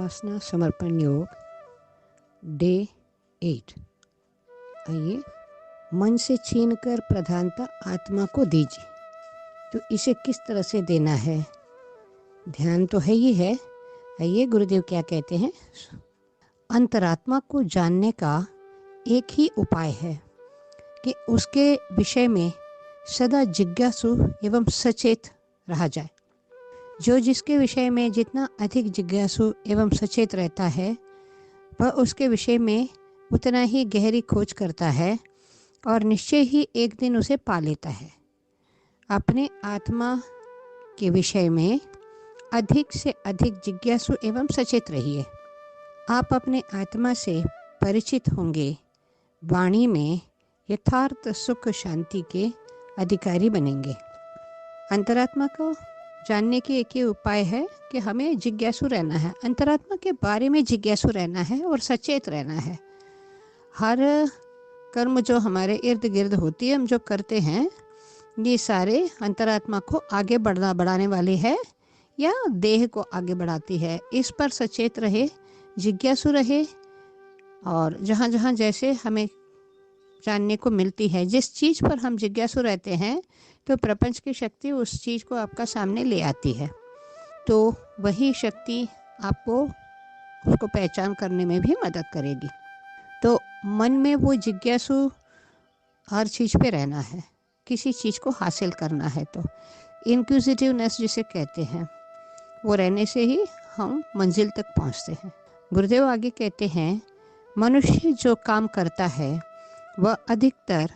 उपासना समर्पण योग डे 8। आइए, मन से छीनकर प्रधानता आत्मा को दीजिए। तो इसे किस तरह से देना है? ध्यान तो है ही है। आइए, गुरुदेव क्या कहते हैं। अंतरात्मा को जानने का एक ही उपाय है कि उसके विषय में सदा जिज्ञासु एवं सचेत रहा जाए। जो जिसके विषय में जितना अधिक जिज्ञासु एवं सचेत रहता है, वह उसके विषय में उतना ही गहरी खोज करता है और निश्चय ही एक दिन उसे पा लेता है। अपने आत्मा के विषय में अधिक से अधिक जिज्ञासु एवं सचेत रहिए। आप अपने आत्मा से परिचित होंगे, वाणी में यथार्थ सुख शांति के अधिकारी बनेंगे। अंतरात्मा को जानने के एक ही उपाय है कि हमें जिज्ञासु रहना है, अंतरात्मा के बारे में जिज्ञासु रहना है और सचेत रहना है। हर कर्म जो हमारे इर्द गिर्द होती है, हम जो करते हैं, ये सारे अंतरात्मा को आगे बढ़ाने वाले है या देह को आगे बढ़ाती है। इस पर सचेत रहे, जिज्ञासु रहे और जहाँ जहाँ जैसे हमें जानने को मिलती है, जिस चीज़ पर हम जिज्ञासु रहते हैं, तो प्रपंच की शक्ति उस चीज़ को आपका सामने ले आती है। तो वही शक्ति आपको उसको पहचान करने में भी मदद करेगी। तो मन में वो जिज्ञासु हर चीज़ पे रहना है, किसी चीज़ को हासिल करना है। तो इंक्विजिटिवनेस जिसे कहते हैं, वो रहने से ही हम मंजिल तक पहुंचते हैं। गुरुदेव आगे कहते हैं, मनुष्य जो काम करता है वह अधिकतर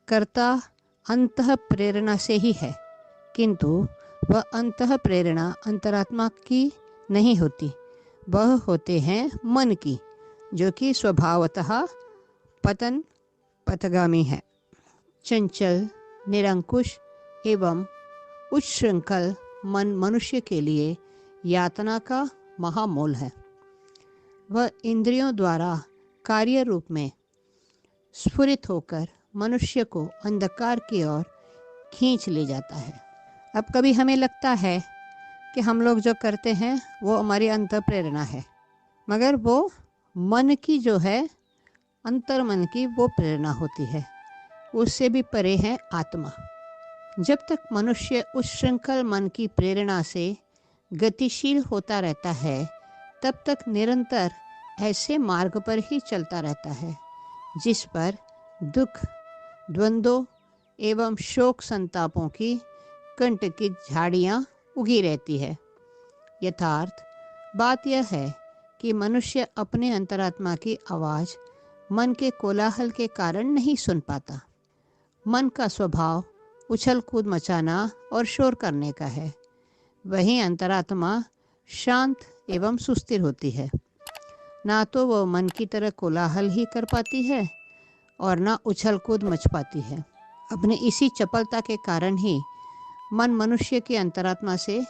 कर्ता अंतः प्रेरणा से ही है, किंतु वह अंतः प्रेरणा अंतरात्मा की नहीं होती, वह होते हैं मन की, जो कि स्वभावतः पथगामी है। चंचल, निरंकुश एवं उच्छृंखल मन मनुष्य के लिए यातना का महामोल है। वह इंद्रियों द्वारा कार्य रूप में स्फुरित होकर मनुष्य को अंधकार की ओर खींच ले जाता है। अब कभी हमें लगता है कि हम लोग जो करते हैं वो हमारी अंतर प्रेरणा है, मगर वो मन की जो है, अंतर मन की वो प्रेरणा होती है, उससे भी परे है आत्मा। जब तक मनुष्य उस श्रृंखल मन की प्रेरणा से गतिशील होता रहता है, तब तक निरंतर ऐसे मार्ग पर ही चलता रहता है जिस पर दुख, द्वंद्वों एवं शोक संतापों की कंटकी झाड़ियाँ उगी रहती है। यथार्थ बात यह है कि मनुष्य अपने अंतरात्मा की आवाज़ मन के कोलाहल के कारण नहीं सुन पाता। मन का स्वभाव उछल कूद मचाना और शोर करने का है, वहीं अंतरात्मा शांत एवं सुस्थिर होती है। ना तो वह मन की तरह कोलाहल ही कर पाती है और ना उछल कूद मच पाती है। अपने इसी चपलता के कारण ही मन मनुष्य की अंतरात्मा से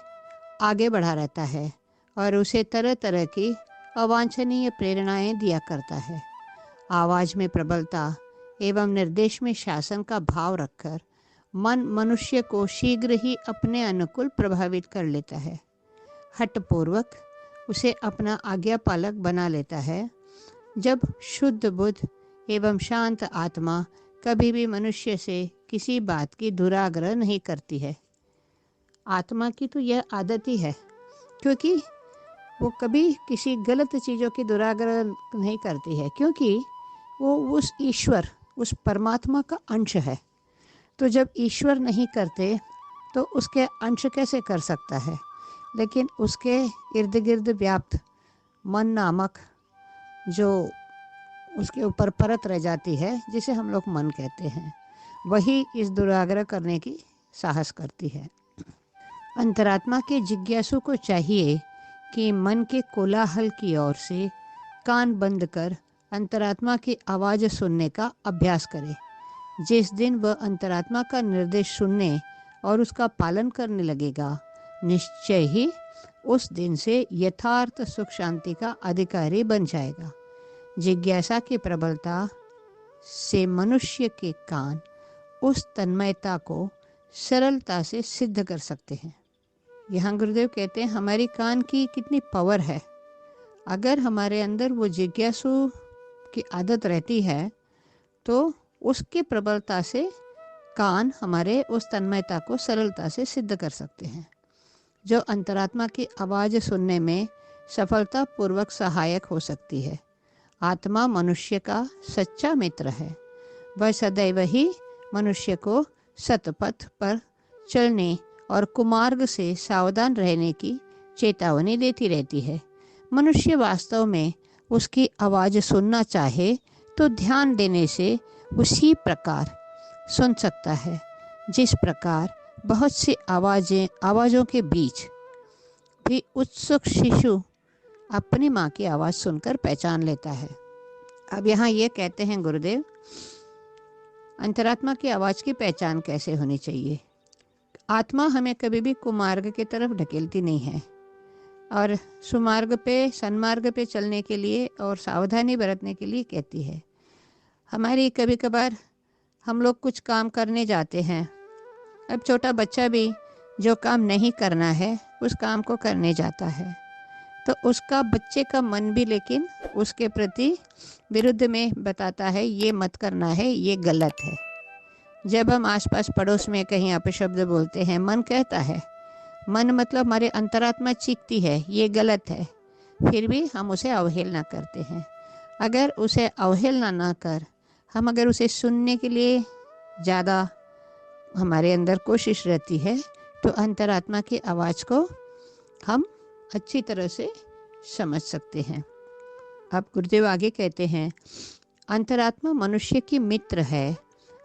आगे बढ़ा रहता है और उसे तरह तरह की अवांछनीय प्रेरणाएं दिया करता है। आवाज़ में प्रबलता एवं निर्देश में शासन का भाव रखकर मन मनुष्य को शीघ्र ही अपने अनुकूल प्रभावित कर लेता है। हठपूर्वक उसे अपना आज्ञापालक बना लेता है। जब शुद्ध बुद्ध एवं शांत आत्मा कभी भी मनुष्य से किसी बात की दुराग्रह नहीं करती है। आत्मा की तो यह आदत ही है, क्योंकि वो कभी किसी गलत चीज़ों की दुराग्रह नहीं करती है, क्योंकि वो उस ईश्वर, उस परमात्मा का अंश है। तो जब ईश्वर नहीं करते तो उसके अंश कैसे कर सकता है? लेकिन उसके इर्द गिर्द व्याप्त मन नामक जो उसके ऊपर परत रह जाती है, जिसे हम लोग मन कहते हैं, वही इस दुराग्रह करने की साहस करती है। अंतरात्मा के जिज्ञासु को चाहिए कि मन के कोलाहल की ओर से कान बंद कर अंतरात्मा की आवाज़ सुनने का अभ्यास करे। जिस दिन वह अंतरात्मा का निर्देश सुनने और उसका पालन करने लगेगा, निश्चय ही उस दिन से यथार्थ सुख शांति का अधिकारी बन जाएगा। जिज्ञासा की प्रबलता से मनुष्य के कान उस तन्मयता को सरलता से सिद्ध कर सकते हैं। यहाँ गुरुदेव कहते हैं, हमारी कान की कितनी पावर है। अगर हमारे अंदर वो जिज्ञासु की आदत रहती है तो उसकी प्रबलता से कान हमारे उस तन्मयता को सरलता से सिद्ध कर सकते हैं, जो अंतरात्मा की आवाज़ सुनने में सफलतापूर्वक सहायक हो सकती है। आत्मा मनुष्य का सच्चा मित्र है। वह सदैव ही मनुष्य को सतपथ पर चलने और कुमार्ग से सावधान रहने की चेतावनी देती रहती है। मनुष्य वास्तव में उसकी आवाज़ सुनना चाहे तो ध्यान देने से उसी प्रकार सुन सकता है जिस प्रकार बहुत सी आवाज़ों के बीच भी उत्सुक शिशु अपनी माँ की आवाज़ सुनकर पहचान लेता है। अब यहाँ ये कहते हैं गुरुदेव, अंतरात्मा की आवाज़ की पहचान कैसे होनी चाहिए। आत्मा हमें कभी भी कुमार्ग की तरफ ढकेलती नहीं है और सुमार्ग पे, सन्मार्ग पे चलने के लिए और सावधानी बरतने के लिए कहती है। हमारी कभी कभार हम लोग कुछ काम करने जाते हैं, अब छोटा बच्चा भी जो काम नहीं करना है उस काम को करने जाता है, तो उसका बच्चे का मन भी लेकिन उसके प्रति विरुद्ध में बताता है, ये मत करना है, ये गलत है। जब हम आसपास पड़ोस में कहीं अपशब्द बोलते हैं, मन कहता है, मन मतलब हमारे अंतरात्मा चीखती है ये गलत है, फिर भी हम उसे अवहेलना करते हैं। अगर उसे अवहेलना ना कर हम अगर उसे सुनने के लिए ज़्यादा हमारे अंदर कोशिश रहती है तो अंतरात्मा की आवाज़ को हम अच्छी तरह से समझ सकते हैं। अब गुरुदेव आगे कहते हैं, अंतरात्मा मनुष्य की मित्र है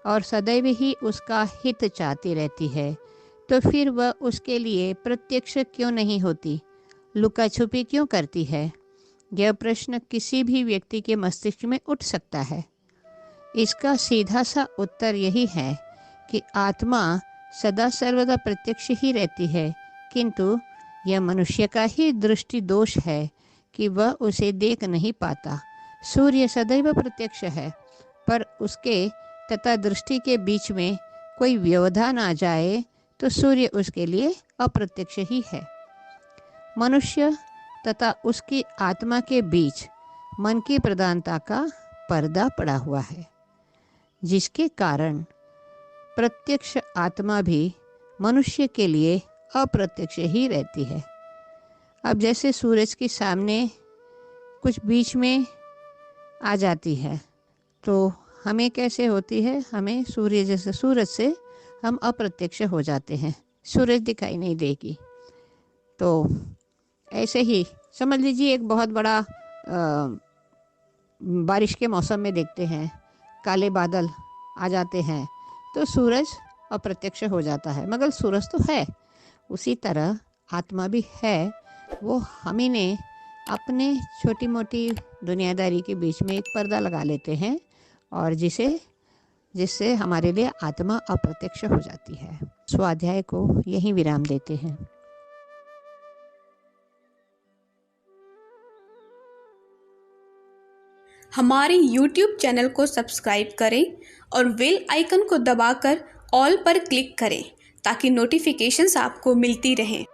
और सदैव ही उसका हित चाहती रहती है, तो फिर वह उसके लिए प्रत्यक्ष क्यों नहीं होती, लुका छुपी क्यों करती है? यह प्रश्न किसी भी व्यक्ति के मस्तिष्क में उठ सकता है। इसका सीधा सा उत्तर यही है कि आत्मा सदा सर्वदा प्रत्यक्ष ही रहती है, किंतु यह मनुष्य का ही दृष्टि दोष है कि वह उसे देख नहीं पाता। सूर्य सदैव प्रत्यक्ष है, पर उसके तथा दृष्टि के बीच में कोई व्यवधान आ जाए तो सूर्य उसके लिए अप्रत्यक्ष ही है। मनुष्य तथा उसकी आत्मा के बीच मन की प्रधानता का पर्दा पड़ा हुआ है, जिसके कारण प्रत्यक्ष आत्मा भी मनुष्य के लिए अप्रत्यक्ष ही रहती है। अब जैसे सूरज के सामने कुछ बीच में आ जाती है तो हमें कैसे होती है, हमें सूर्य जैसे सूरज से हम अप्रत्यक्ष हो जाते हैं, सूरज दिखाई नहीं देगी। तो ऐसे ही समझ लीजिए एक बहुत बड़ा बारिश के मौसम में देखते हैं काले बादल आ जाते हैं तो सूरज अप्रत्यक्ष हो जाता है, मगर सूरज तो है। उसी तरह आत्मा भी है, वो हम ही ने अपने छोटी मोटी दुनियादारी के बीच में एक पर्दा लगा लेते हैं और जिससे हमारे लिए आत्मा अप्रत्यक्ष हो जाती है। स्वाध्याय को यहीं विराम देते हैं। हमारे YouTube चैनल को सब्सक्राइब करें और बेल आइकन को दबाकर ऑल पर क्लिक करें ताकि नोटिफिकेशंस आपको मिलती रहें।